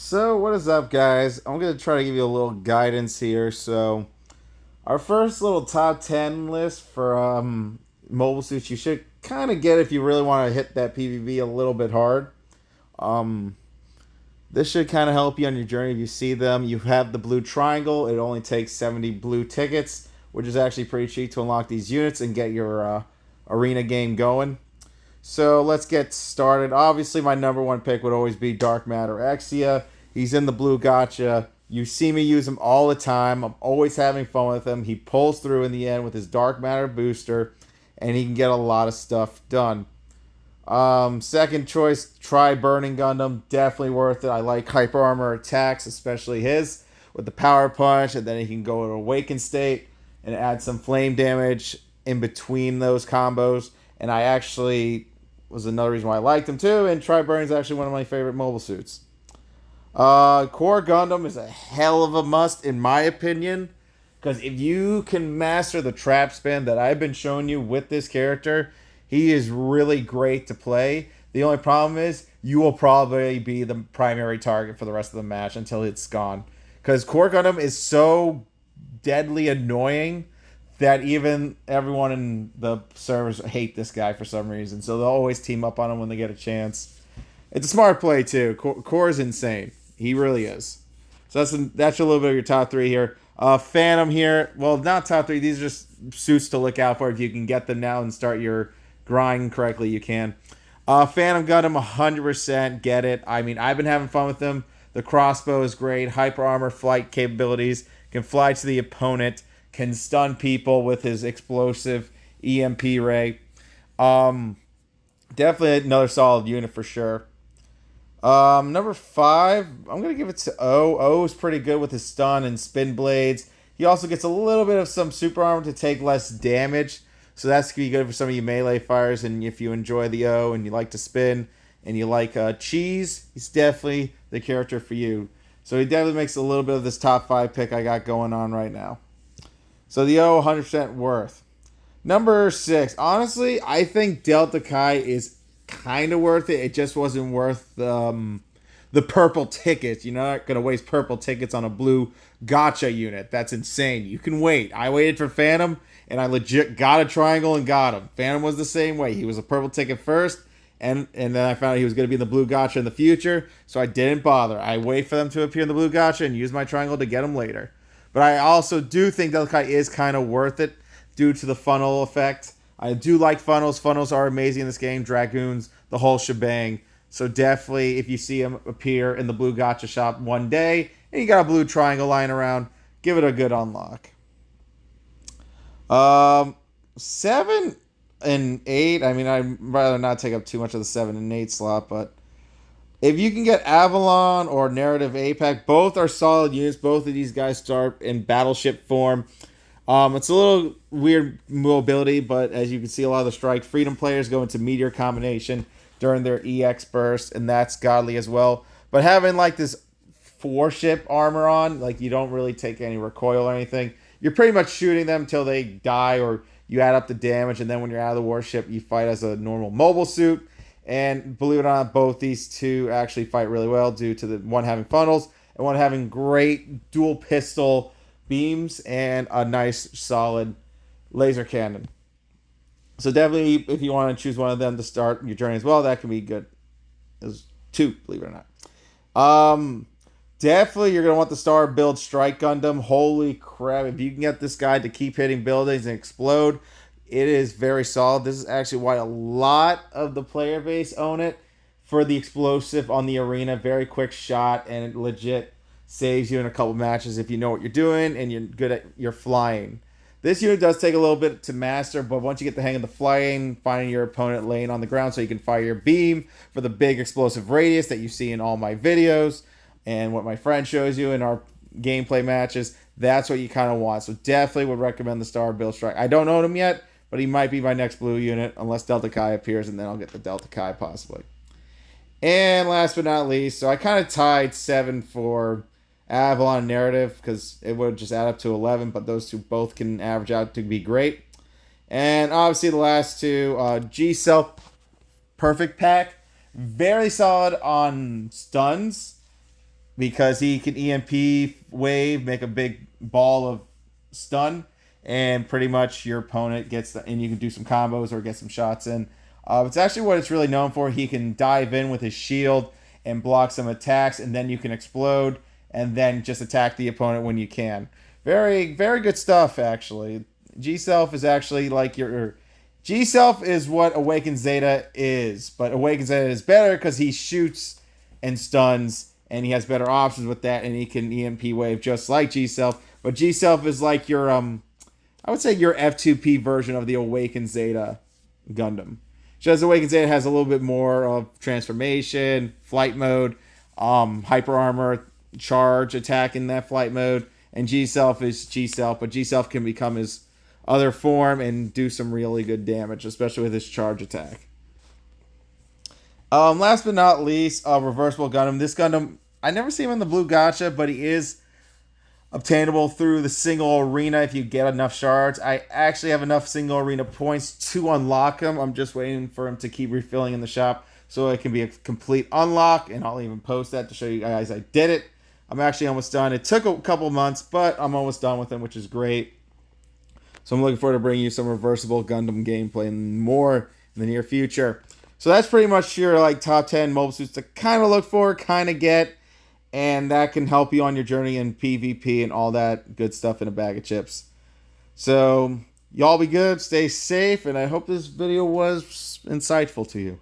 So, what is up, guys? I'm going to try to give you a little guidance here. So, our first little top 10 list for mobile suits you should kind of get if you really want to hit that PvP a little bit hard. Um, this should kind of help you on your journey if you see them. You have the blue triangle, it only takes 70 blue tickets, which is actually pretty cheap to unlock these units and get your arena game going. So let's get started. Obviously, my number one pick would always be Dark Matter Exia. He's in the blue Gacha. You see me use him all the time. I'm always having fun with him. He pulls through in the end with his Dark Matter booster, and he can get a lot of stuff done. Second choice, try Burning Gundam. Definitely worth it. I like hyper armor attacks, especially his with the power punch, and then he can go to awaken state and add some flame damage in between those combos. And I actually was another reason why I liked him too. And Try Burning is actually one of my favorite mobile suits. Core Gundam is a hell of a must in my opinion, because if you can master the trap spin that I've been showing you with this character, he is really great to play. The only problem is you will probably be the primary target for the rest of the match until it's gone. Because Core Gundam is so deadly annoying that even everyone in the servers hate this guy for some reason. So they'll always team up on him when they get a chance. It's a smart play too. Core is insane. He really is. So that's a little bit of your top three here. Phantom here. Well, not top three. These are just suits to look out for. If you can get them now and start your grind correctly, you can. Phantom Gundam, 100% get it. I mean, I've been having fun with them. The crossbow is great. Hyper armor flight capabilities. Can fly to the opponent. Can stun people with his explosive EMP ray. Definitely another solid unit for sure. Number five, I'm gonna give it to O. O is pretty good with his stun and spin blades. He also gets a little bit of some super armor to take less damage, so that's gonna be good for some of you melee fires. And if you enjoy the O and you like to spin and you like cheese, he's definitely the character for you. So he definitely makes a little bit of this top five pick I got going on right now. So the O, 100% worth. Number six, honestly, I think Delta Kai is kind of worth it. It just wasn't worth the purple tickets. You're not going to waste purple tickets on a blue Gacha unit. That's insane. You can wait. I waited for Phantom, and I legit got a triangle and got him. Phantom was the same way. He was a purple ticket first, and then I found out he was going to be in the blue Gacha in the future, so I didn't bother. I wait for them to appear in the blue Gacha and use my triangle to get them later. But I also do think Delta Kai is kind of worth it due to the funnel effect. I do like funnels. Funnels are amazing in this game. Dragoons, the whole shebang. So definitely, if you see him appear in the blue Gacha shop one day and you got a blue triangle lying around, give it a good unlock. 7 and 8. I mean, I'd rather not take up too much of the 7 and 8 slot, but if you can get Avalon or Narrative APAC, both are solid units. Both of these guys start in battleship form. It's a little weird mobility, but as you can see, a lot of the Strike Freedom players go into Meteor combination during their EX burst, and that's godly as well. But having like this 4-ship armor on, like you don't really take any recoil or anything. You're pretty much shooting them till they die or you add up the damage, and then when you're out of the warship, you fight as a normal mobile suit. And believe it or not, both these two actually fight really well due to the one having funnels and one having great dual pistol beams and a nice solid laser cannon. So definitely, if you want to choose one of them to start your journey as well, that can be good. There's two, believe it or not. Definitely you're gonna want the Star Build Strike Gundam. Holy crap! If you can get this guy to keep hitting buildings and explode, it is very solid. This is actually why a lot of the player base own it for the explosive on the arena. Very quick shot, and it legit saves you in a couple matches if you know what you're doing and you're good at your flying. This unit does take a little bit to master, but once you get the hang of the flying, finding your opponent laying on the ground so you can fire your beam for the big explosive radius that you see in all my videos and what my friend shows you in our gameplay matches, that's what you kind of want. So definitely would recommend the Star Build Strike. I don't own him yet, but he might be my next blue unit unless Delta Kai appears, and then I'll get the Delta Kai possibly. And last but not least, so I kind of tied 7 for Avalon Narrative because it would just add up to 11, but those two both can average out to be great. And obviously the last two, G-Cell Perfect Pack, very solid on stuns. because he can EMP wave, make a big ball of stun, and pretty much your opponent gets and you can do some combos or get some shots in. It's actually what it's really known for. He can dive in with his shield and block some attacks, and then you can explode and then just attack the opponent when you can. Very, very good stuff, actually. G Self is actually like your. G Self is what Awakened Zeta is, but Awakened Zeta is better because he shoots and stuns, and he has better options with that, and he can EMP wave just like G Self. But G Self is like your I would say your F2P version of the Awakened Zeta Gundam. Just Awakened Zeta has a little bit more of transformation, flight mode, hyper armor, charge attack in that flight mode, and G Self is G Self, but G Self can become his other form and do some really good damage, especially with his charge attack. Last but not least, Reversible Gundam. This Gundam, I never see him in the blue gacha, but he is obtainable through the single arena if you get enough shards. I actually have enough single arena points to unlock him. I'm just waiting for him to keep refilling in the shop so it can be a complete unlock, and I'll even post that to show you guys I did it. I'm actually almost done. It took a couple months, but I'm almost done with him, which is great. So I'm looking forward to bringing you some Reversible Gundam gameplay and more in the near future. So that's pretty much your like top 10 mobile suits to kind of look for, kind of get, and that can help you on your journey in PvP and all that good stuff in a bag of chips. So y'all be good, stay safe, and I hope this video was insightful to you.